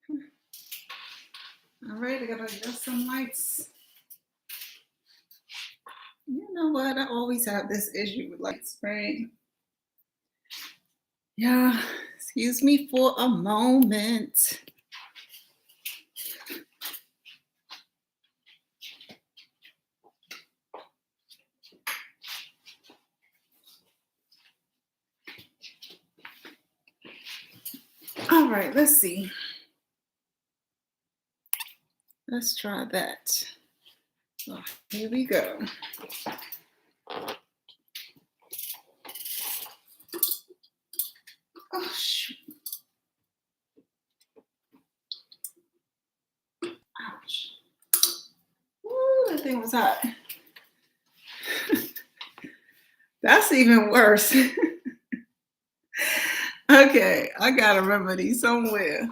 All right, I gotta adjust some lights. You know what? I always have this issue with lights, right? Yeah, excuse me for a moment. All right, let's see. Let's try that. Oh, here we go. Oh, shoot. Ouch. Ooh, that thing was hot. That's even worse. Okay, I got a remedy somewhere.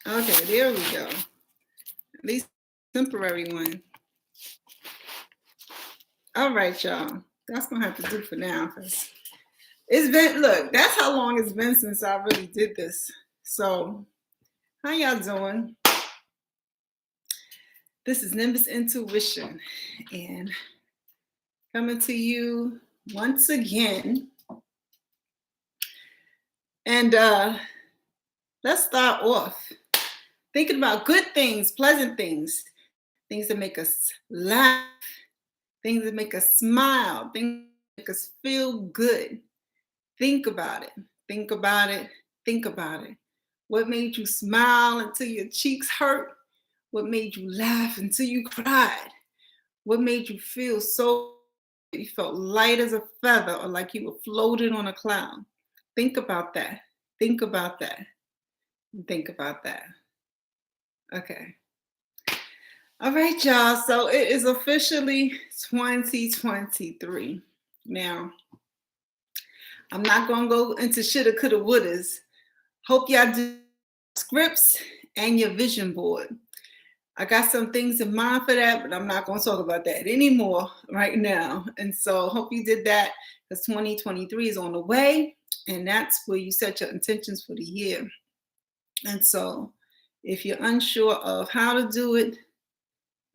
Okay, there we go. At least temporary one. All right, y'all. That's gonna have to do for now, because it's been, look, that's how long it's been since I really did this. So, how y'all doing? This is Nimbus Intuition, and coming to you once again. And let's start off thinking about good things, pleasant things, things that make us laugh, things that make us smile, things that make us feel good. Think about it. Think about it. Think about it. What made you smile until your cheeks hurt? What made you laugh until you cried? What made you feel so you felt light as a feather or like you were floating on a cloud? Think about that. Think about that. Think about that. Okay. All right, y'all. So it is officially 2023. Now, I'm not going to go into shoulda, coulda, wouldas. Hope y'all do scripts and your vision board. I got some things in mind for that, but I'm not going to talk about that anymore right now. And so hope you did that, because 2023 is on the way, and that's where you set your intentions for the year. And so if you're unsure of how to do it,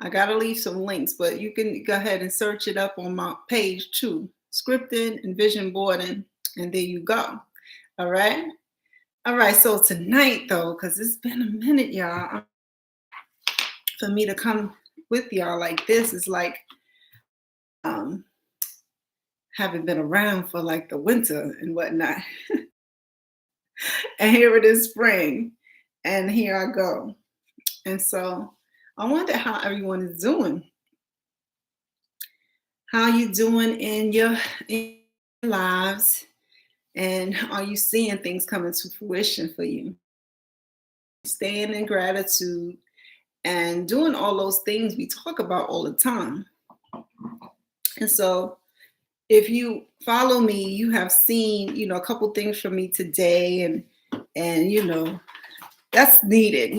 I got to leave some links, but you can go ahead and search it up on my page too, scripting and vision boarding, and there you go. All right. All right. So tonight, though, because it's been a minute, y'all, for me to come with y'all like this is like haven't been around for like the winter and whatnot. And here it is spring, and here I go. And so I wonder how everyone is doing. How you doing in your lives, and are you seeing things coming to fruition for you? Staying in gratitude and doing all those things we talk about all the time. And so if you follow me, you have seen, a couple things from me today, and that's needed.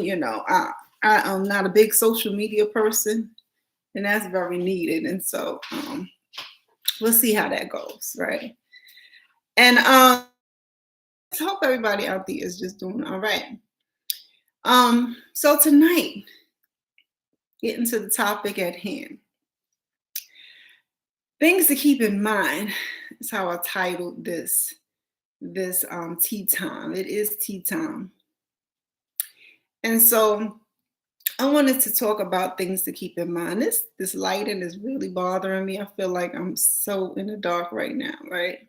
I am not a big social media person, and that's very needed. And so we'll see how that goes, right? And I hope everybody out there is just doing all right. So tonight, getting to the topic at hand. Things to keep in mind is how I titled this tea time. It is tea time. And so I wanted to talk about things to keep in mind. This lighting is really bothering me. I feel like I'm so in the dark right now, right?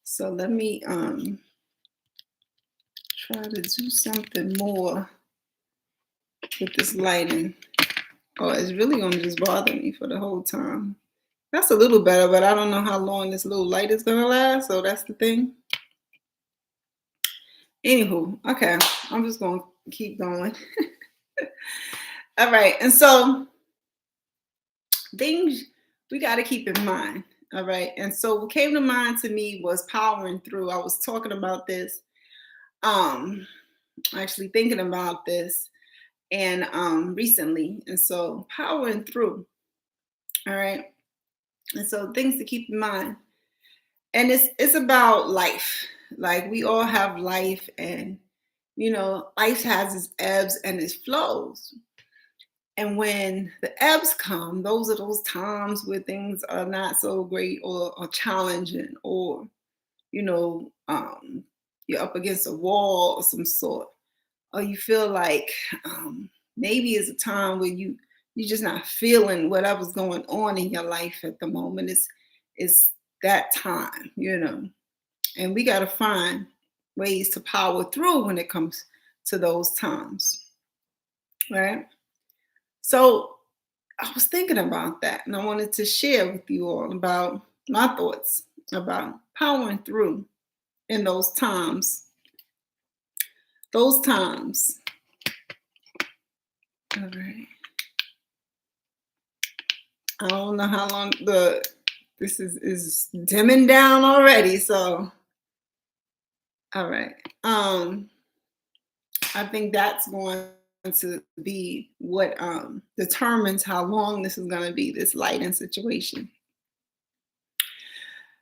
So let me try to do something more with this lighting. Oh, it's really gonna just bother me for the whole time. That's a little better, but I don't know how long this little light is gonna last, so that's the thing. Anywho, okay, I'm just gonna keep going. All right, and so things we got to keep in mind. All right, and so what came to mind to me was powering through. I was talking about this, actually thinking about this, and recently, and so powering through. All right, and so things to keep in mind. And it's about life. Like we all have life, and life has its ebbs and its flows. And when the ebbs come, those are those times where things are not so great or challenging, or you know, um, you're up against a wall of some sort, or you feel like maybe it's a time where you're just not feeling whatever's going on in your life at the moment. It's that time. And we got to find ways to power through when it comes to those times, right? So I was thinking about that, and I wanted to share with you all about my thoughts about powering through in those times. Those times. All right. I don't know how long this is dimming down already. So, all right. I think that's going to be what determines how long this is going to be, this lighting situation.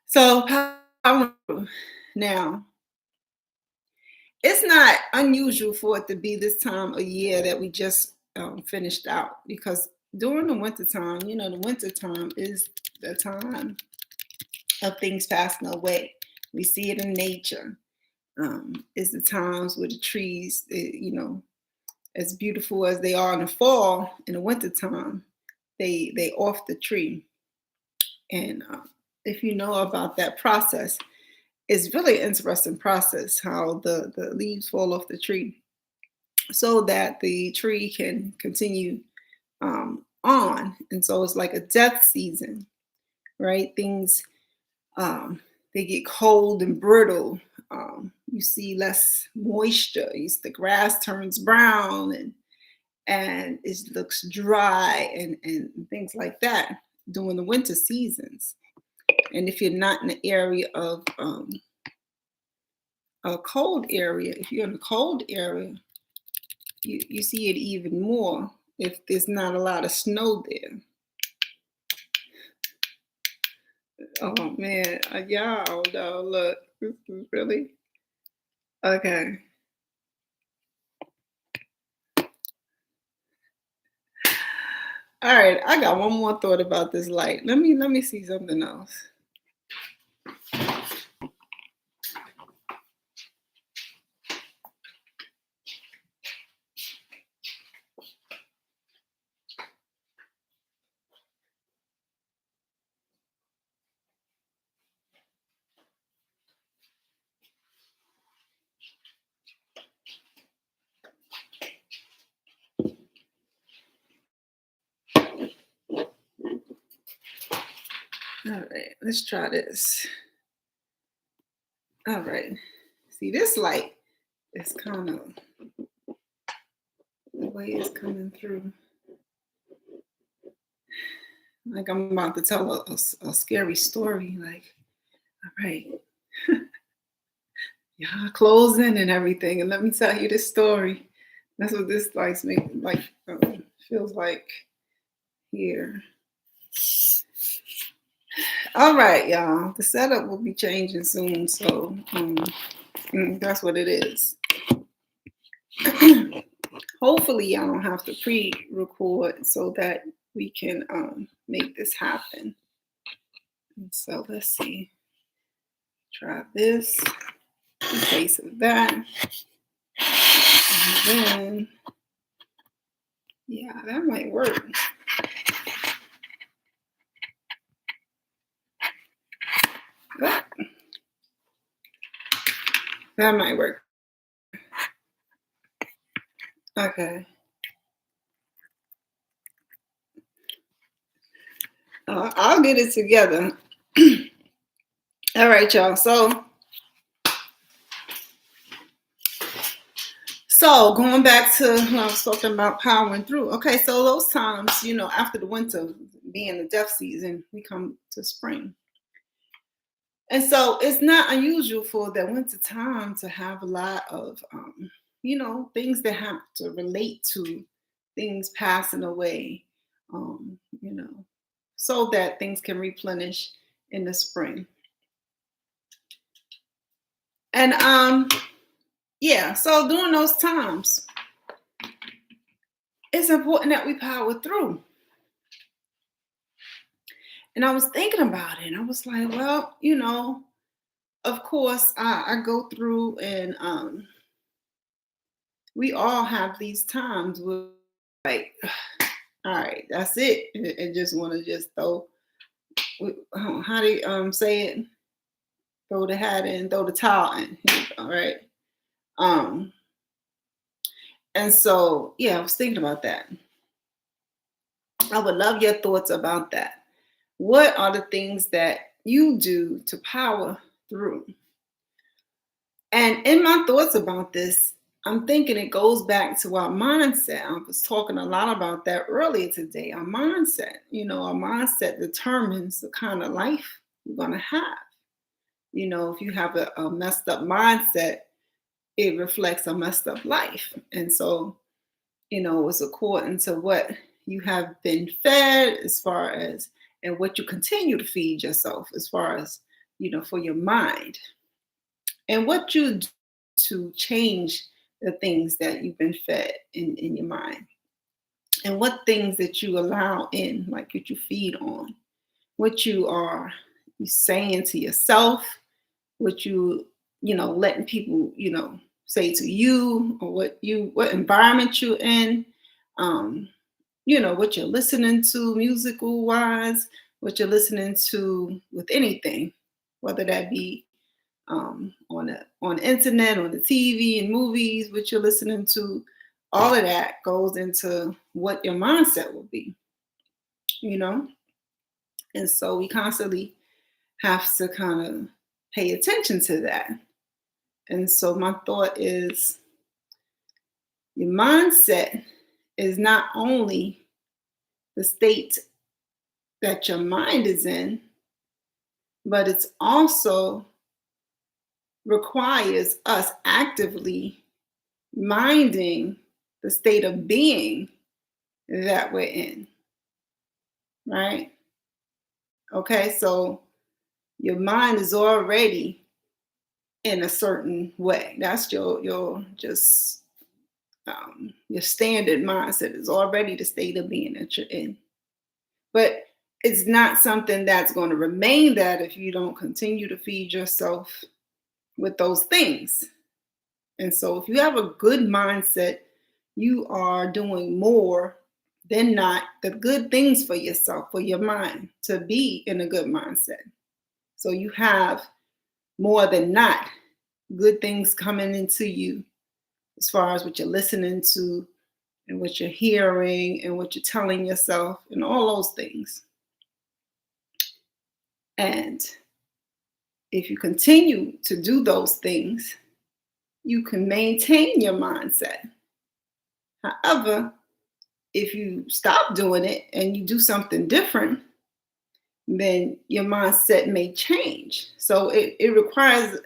So, now, it's not unusual for it to be this time of year that we just finished out, because during the winter time, the winter time is the time of things passing away. We see it in nature. It's the times where the trees, as beautiful as they are in the fall, in the winter time, they off the tree. And if you know about that process, it's really interesting process how the leaves fall off the tree so that the tree can continue on. And so it's like a death season, right? Things they get cold and brittle. You see less moisture. The grass turns brown, and it looks dry, and things like that during the winter seasons. And if you're not in the area of a cold area, if you're in a cold area, you see it even more if there's not a lot of snow there. Oh man, y'all, no, look, this is really okay. All right, I got one more thought about this light. Let me see something else. All right, let's try this. All right, see this light is kind of the way it's coming through. Like I'm about to tell a scary story. Like, all right, y'all closing and everything, and let me tell you this story. That's what this light's making like feels like here. All right, y'all. The setup will be changing soon, so that's what it is. Hopefully, y'all don't have to pre-record so that we can make this happen. And so let's see. Try this. In case of that. And then, yeah, that might work. That might work. Okay. I'll get it together. All right, y'all. So going back to when I was talking about powering through. Okay, so those times, after the winter being the death season, we come to spring. And so it's not unusual for the winter time to have a lot of, things that have to relate to things passing away, so that things can replenish in the spring. And yeah, so during those times, it's important that we power through. And I was thinking about it, and I was like, well, of course, I go through, and we all have these times where, like, all right, that's it, and just want to just throw, how do you say it? Throw the hat in, throw the towel in. All right. Um, and so, yeah, I was thinking about that. I would love your thoughts about that. What are the things that you do to power through? And in my thoughts about this, I'm thinking it goes back to our mindset. I was talking a lot about that earlier today. Our mindset, our mindset determines the kind of life you're going to have. If you have a messed up mindset, it reflects a messed up life. And so, it's according to what you have been fed, as far as, and what you continue to feed yourself, as far as, for your mind, and what you do to change the things that you've been fed in your mind, and what things that you allow in, like what you feed on, what you saying to yourself, what letting people, say to you, or what environment you're in, what you're listening to musical wise, what you're listening to with anything, whether that be on the internet, on the TV and movies, what you're listening to, all of that goes into what your mindset will be, you know? And so we constantly have to kind of pay attention to that. And so my thought is, your mindset is not only the state that your mind is in, but it's also requires us actively minding the state of being that we're in, right? Okay, so your mind is already in a certain way. That's your just your standard mindset is already the state of being that you're in. But it's not something that's going to remain that if you don't continue to feed yourself with those things. And so if you have a good mindset, you are doing more than not the good things for yourself, for your mind, to be in a good mindset. So you have more than not good things coming into you, as far as what you're listening to and what you're hearing and what you're telling yourself and all those things. And if you continue to do those things, you can maintain your mindset. However, if you stop doing it and you do something different, then your mindset may change. So it requires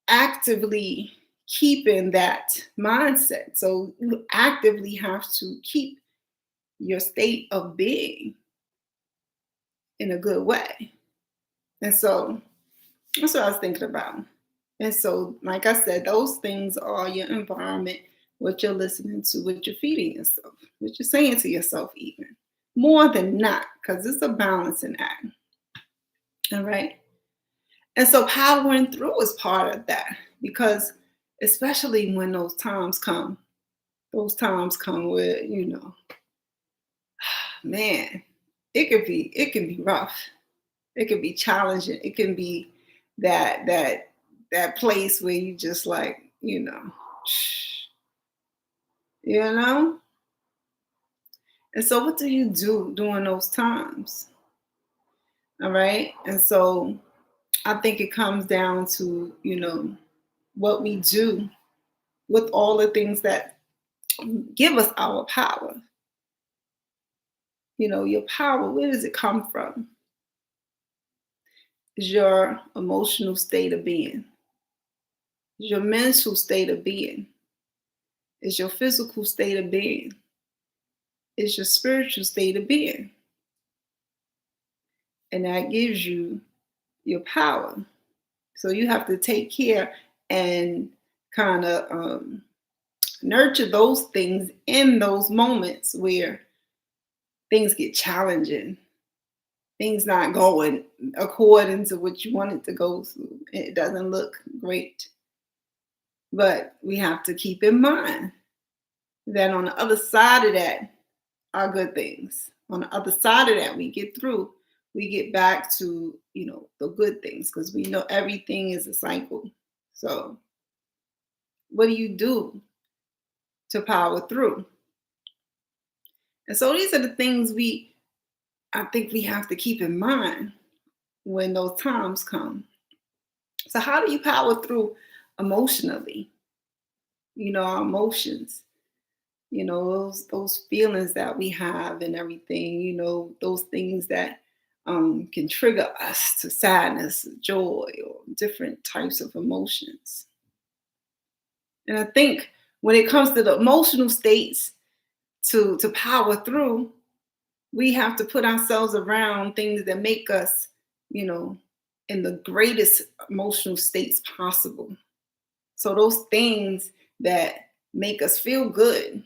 actively keeping that mindset. So you actively have to keep your state of being in a good way. And so that's what I was thinking about. And so, like I said, those things are your environment, what you're listening to, what you're feeding yourself, what you're saying to yourself, even more than not, because it's a balancing act. All right. And so, powering through is part of that, because especially when those times come where, man, it can be rough. It can be challenging. It can be that place where you just like, you know? And so what do you do during those times? All right. And so I think it comes down to, what we do with all the things that give us our power. Your power, where does it come from? Is your emotional state of being, is your mental state of being, is your physical state of being, is your spiritual state of being. And that gives you your power. So you have to take care and kind of nurture those things in those moments where things get challenging, things not going according to what you want it to go through. It doesn't look great. But we have to keep in mind that on the other side of that are good things. On the other side of that, we get through, we get back to, the good things, because we know everything is a cycle. So, what do you do to power through? And so these are the things I think we have to keep in mind when those times come. So how do you power through emotionally? Our emotions, those feelings that we have and everything, those things that can trigger us to sadness, joy, or different types of emotions. And I think when it comes to the emotional states to power through, we have to put ourselves around things that make us, in the greatest emotional states possible. So those things that make us feel good,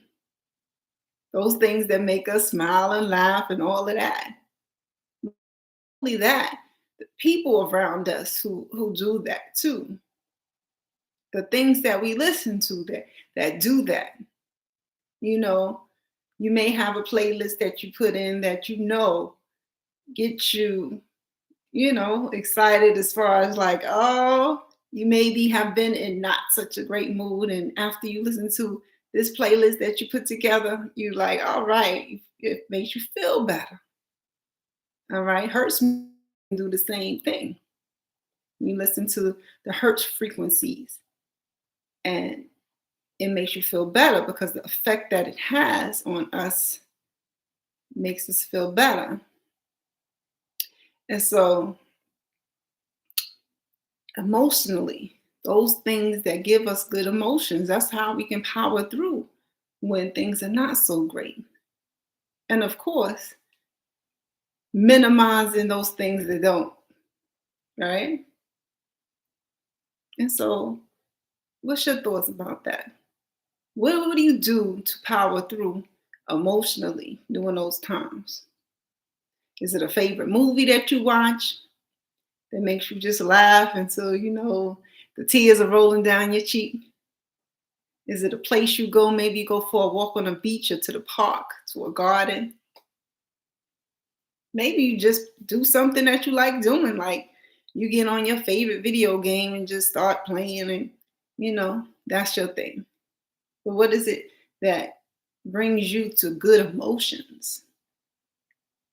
those things that make us smile and laugh and all of that. Only that, the people around us who do that too. The things that we listen to that do that. You know, you may have a playlist that you put in that get you, excited as far as like, oh, you maybe have been in not such a great mood. And after you listen to this playlist that you put together, you like, all right, it makes you feel better. All right. Hertz do the same thing. You listen to the Hertz frequencies and it makes you feel better because the effect that it has on us makes us feel better. And so emotionally, those things that give us good emotions, that's how we can power through when things are not so great. And of course, minimizing those things that don't, right? And so, what's your thoughts about that? What do you do to power through emotionally during those times? Is it a favorite movie that you watch that makes you just laugh until, the tears are rolling down your cheek? Is it a place you go? Maybe you go for a walk on a beach or to the park, to a garden. Maybe you just do something that you like doing, like you get on your favorite video game and just start playing and, that's your thing. But what is it that brings you to good emotions?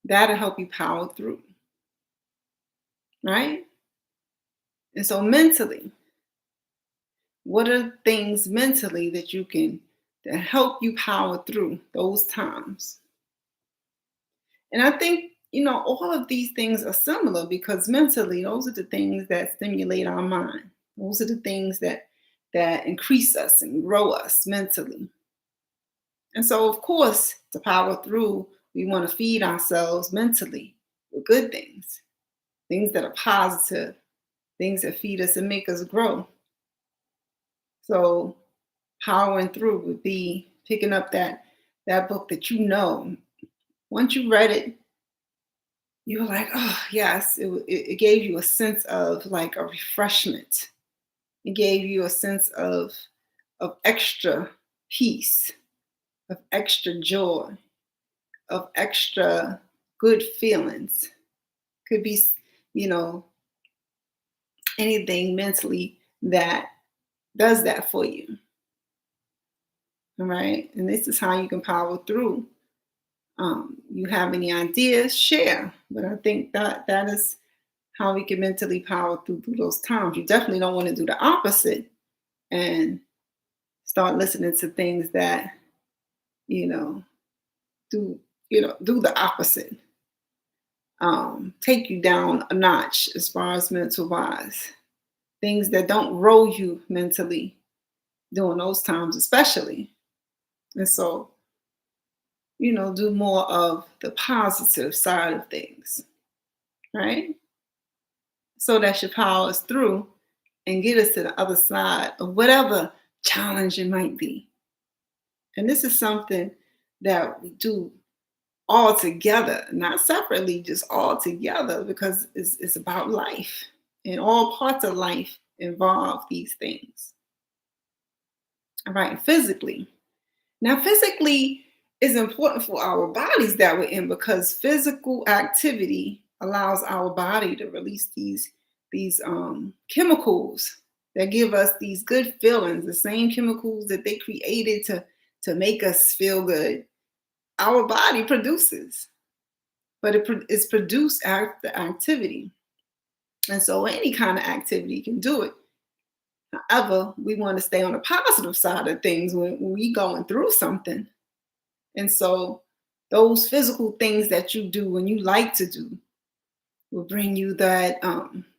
That'll help you power through, right? And so mentally, what are things mentally that you can that help you power through those times? And I think, all of these things are similar because mentally, those are the things that stimulate our mind. Those are the things that increase us and grow us mentally. And so, of course, to power through, we want to feed ourselves mentally with good things that are positive, things that feed us and make us grow. So, powering through would be picking up that book that once you read it, you were like, oh yes, it gave you a sense of like a refreshment. It gave you a sense of extra peace, of extra joy, of extra good feelings. Could be, you know, anything mentally that does that for you. All right. And this is how you can power through. You have any ideas, share. But I think that is how we can mentally power through those times. You definitely don't want to do the opposite and start listening to things that, you know, do the opposite. Take you down a notch as far as mental wise. Things that don't roll you mentally during those times, especially. And so, do more of the positive side of things, right? So that your power is through and get us to the other side of whatever challenge it might be. And this is something that we do all together, not separately, just all together, because it's about life. And all parts of life involve these things. All right, physically. Now, physically is important for our bodies that we're in because physical activity allows our body to release these chemicals that give us these good feelings, the same chemicals that they created to make us feel good. Our body produces, but it's produced after activity. And so any kind of activity can do it. However, we want to stay on the positive side of things when we going through something. And so those physical things that you do when you like to do will bring you that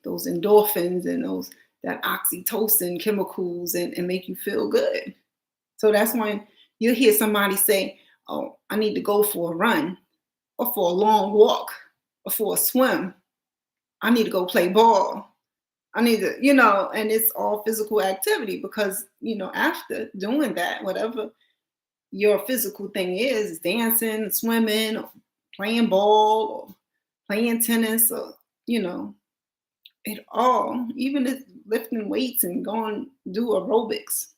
those endorphins and those that oxytocin chemicals and make you feel good. So that's when you hear somebody say, "Oh, I need to go for a run or for a long walk or for a swim. I need to go play ball. I need to, and it's all physical activity because, after doing that, whatever your physical thing is dancing, swimming, or playing ball, or playing tennis, or, it all, even if lifting weights and going do aerobics,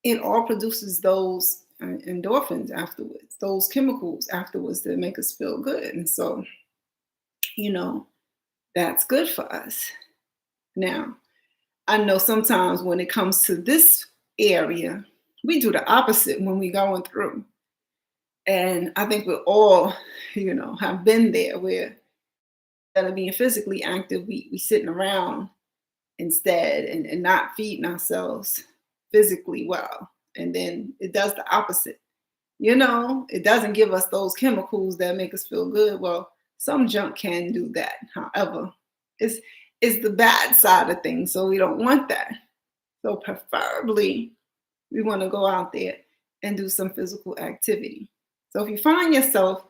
it all produces those endorphins afterwards, those chemicals afterwards that make us feel good. And so, that's good for us. Now, I know sometimes when it comes to this area, we do the opposite when we're going through. And I think we're all, have been there where instead of being physically active, we sitting around instead and not feeding ourselves physically well. And then it does the opposite. It doesn't give us those chemicals that make us feel good. Well, some junk can do that. However, it's the bad side of things. So we don't want that. So preferably, we want to go out there and do some physical activity. So if you find yourself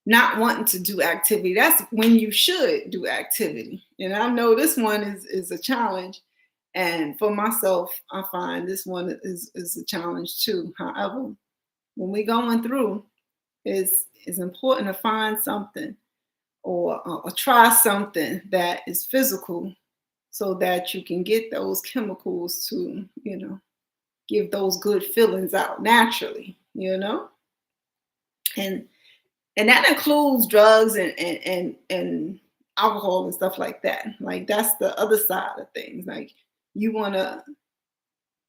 not wanting to do activity, that's when you should do activity. And I know this one is a challenge. And for myself, I find this one is a challenge too. However, when we're going through, it's important to find something or try something that is physical so that you can get those chemicals to, give those good feelings out naturally, and that includes drugs and alcohol and stuff like that. Like that's the other side of things. Like you want to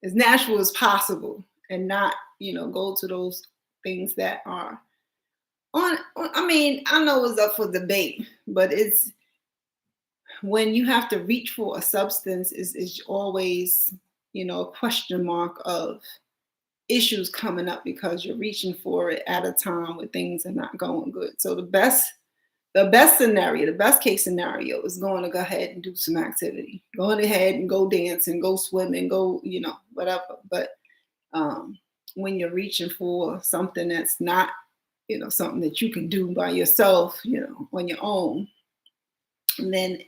as natural as possible and not, go to those things that are I mean, I know it's up for debate, but it's when you have to reach for a substance is always, a question mark of issues coming up because you're reaching for it at a time when things are not going good. So the best scenario, the best case scenario is going to go ahead and do some activity. Going ahead and go dance and go swim and go, whatever. But when you're reaching for something that's not, something that you can do by yourself, on your own, and then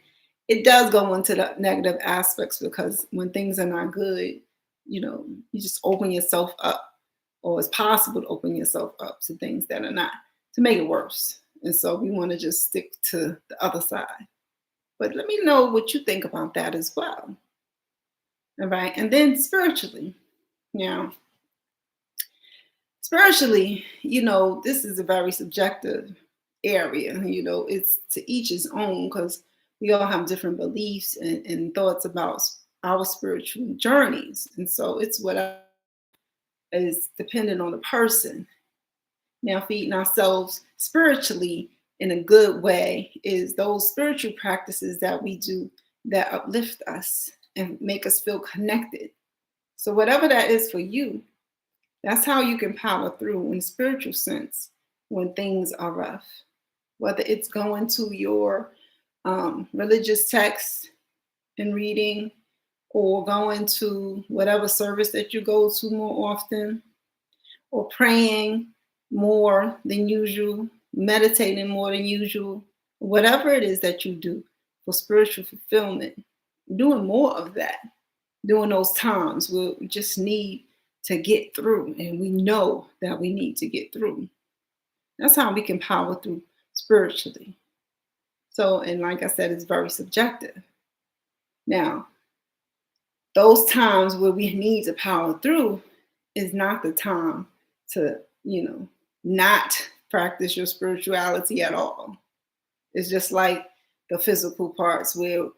it does go into the negative aspects because when things are not good, you just open yourself up, or it's possible to open yourself up to things that are not, to make it worse. And so we want to just stick to the other side. But let me know what you think about that as well. All right. And then spiritually. Now, spiritually, this is a very subjective area. It's to each his own because we all have different beliefs and thoughts about our spiritual journeys. And so it's what is dependent on the person. Now, feeding ourselves spiritually in a good way is those spiritual practices that we do that uplift us and make us feel connected. So whatever that is for you, that's how you can power through in a spiritual sense when things are rough. Whether it's going to your religious text and reading, or going to whatever service that you go to more often, or praying more than usual, meditating more than usual, whatever it is that you do for spiritual fulfillment, doing more of that, during those times where we just need to get through and we know that we need to get through. That's how we can power through spiritually. So, and like I said, it's very subjective. Now, those times where we need to power through is not the time to, not practice your spirituality at all. It's just like the physical parts where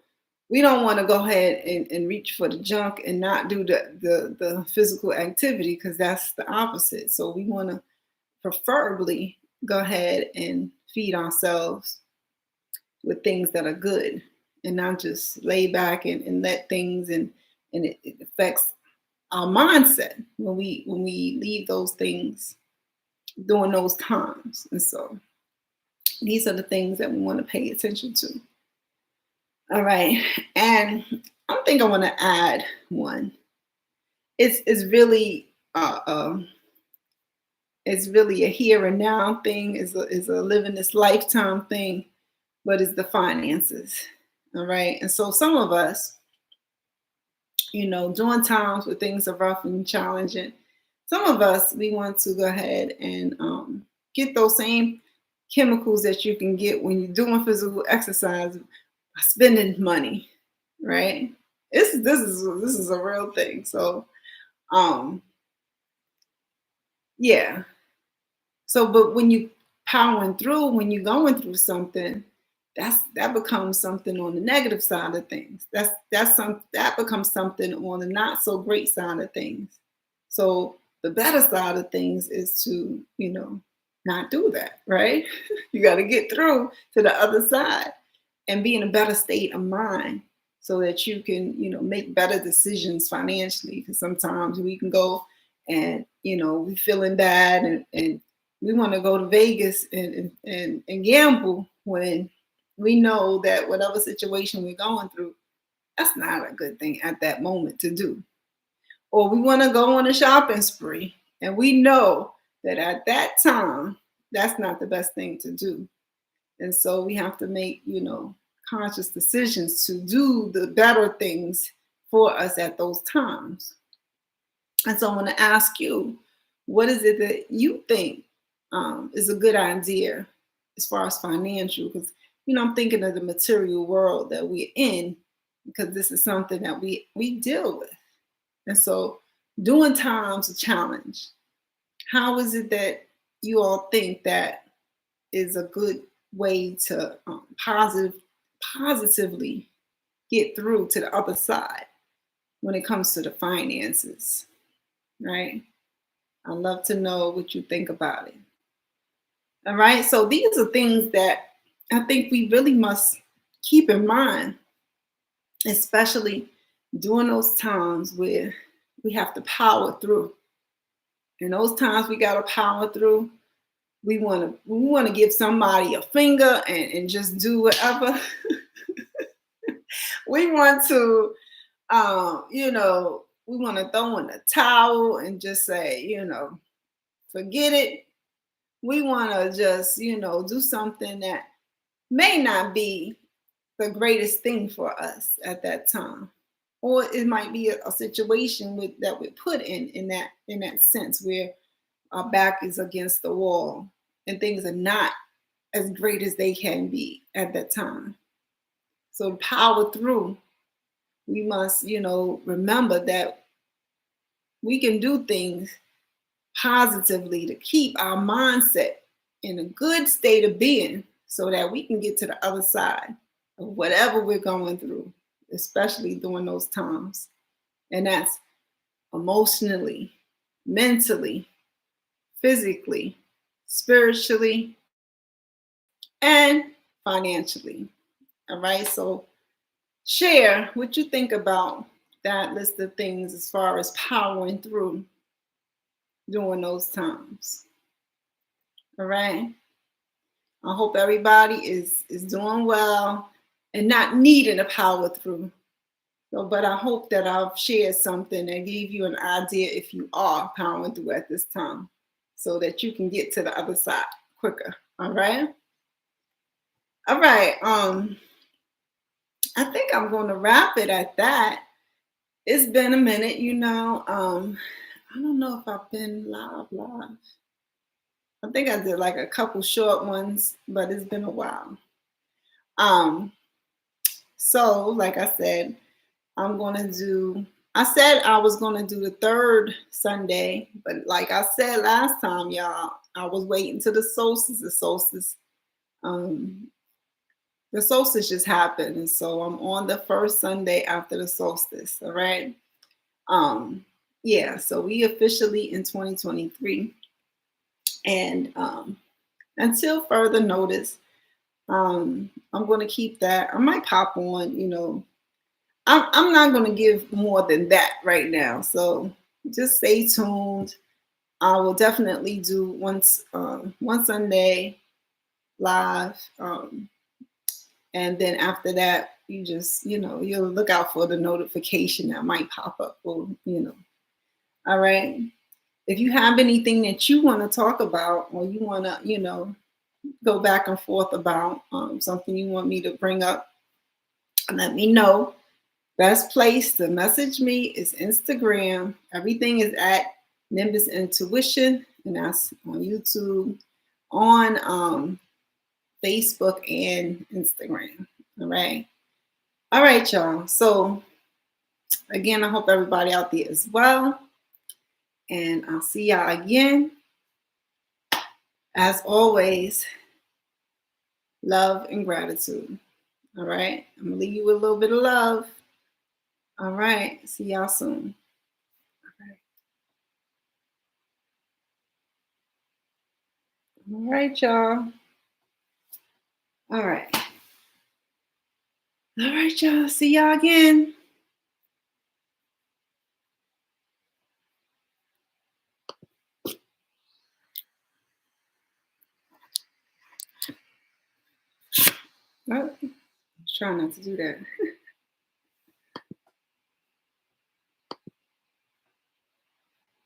we don't want to go ahead and reach for the junk and not do the physical activity, because that's the opposite. So we want to preferably go ahead and feed ourselves with things that are good and not just lay back and let things and it affects our mindset when we leave those things during those times. And so these are the things that we want to pay attention to. All right. And I think I want to add one. It's really it's really a here and now thing, is a living this lifetime thing, but it's the finances. All right. And so some of us, during times where things are rough and challenging, some of us, we want to go ahead and get those same chemicals that you can get when you're doing physical exercise by spending money, right? This is a real thing. So yeah. So, but when you powering through, when you're going through something, that becomes something on the negative side of things. That becomes something on the not so great side of things. So the better side of things is to, not do that, right? You got to get through to the other side and be in a better state of mind so that you can, make better decisions financially. Because sometimes we can go and, we feeling bad and we want to go to Vegas and gamble when we know that whatever situation we're going through, that's not a good thing at that moment to do. Or we want to go on a shopping spree and we know that at that time, that's not the best thing to do. And so we have to make, conscious decisions to do the better things for us at those times. And so I want to ask you, what is it that you think is a good idea as far as financial? Because, I'm thinking of the material world that we're in, because this is something that we deal with. And so during times of challenge, how is it that you all think that is a good way to positively get through to the other side when it comes to the finances, right? I'd love to know what you think about it. All right. So these are things that I think we really must keep in mind, especially during those times where we have to power through. And those times we got to power through, we want to give somebody a finger and just do whatever. We want to, we want to throw in the towel and just say, forget it. We want to just, do something that may not be the greatest thing for us at that time. Or it might be a situation that we're put in that sense where our back is against the wall and things are not as great as they can be at that time. So to power through, we must, remember that we can do things positively to keep our mindset in a good state of being so that we can get to the other side of whatever we're going through, especially during those times. And that's emotionally, mentally, physically, spiritually, and financially. All right. So share what you think about that list of things as far as powering through during those times. All right. I hope everybody is doing well and not needing to power through. So, but I hope that I've shared something and gave you an idea if you are powering through at this time so that you can get to the other side quicker. All right. All right. I think I'm going to wrap it at that. It's been a minute, you know. I don't know if I've been live. I think I did like a couple short ones, but it's been a while. Um, so like I said, I'm gonna do. I said I was gonna do the third Sunday, but like I said last time, y'all, I was waiting to the solstice. Um, the solstice just happened, and so I'm on the first Sunday after the solstice. All right. Um, yeah. So we officially in 2023, and until further notice, I'm going to keep that. I might pop on. I'm not going to give more than that right now. So just stay tuned. I will definitely do one Sunday live. And then after that, you just, you'll look out for the notification that might pop up. All right. If you have anything that you want to talk about, or you want to, go back and forth about something you want me to bring up, let me know. Best place to message me is Instagram. Everything is at Nimbus Intuition, and that's on YouTube, on Facebook, and Instagram. All right. All right, y'all. So, again, I hope everybody out there is well, and I'll see y'all again. As always, love and gratitude. All right. I'm going to leave you with a little bit of love. All right. See y'all soon. All right, y'all. All right. All right, y'all. See y'all again. Oh, try not to do that.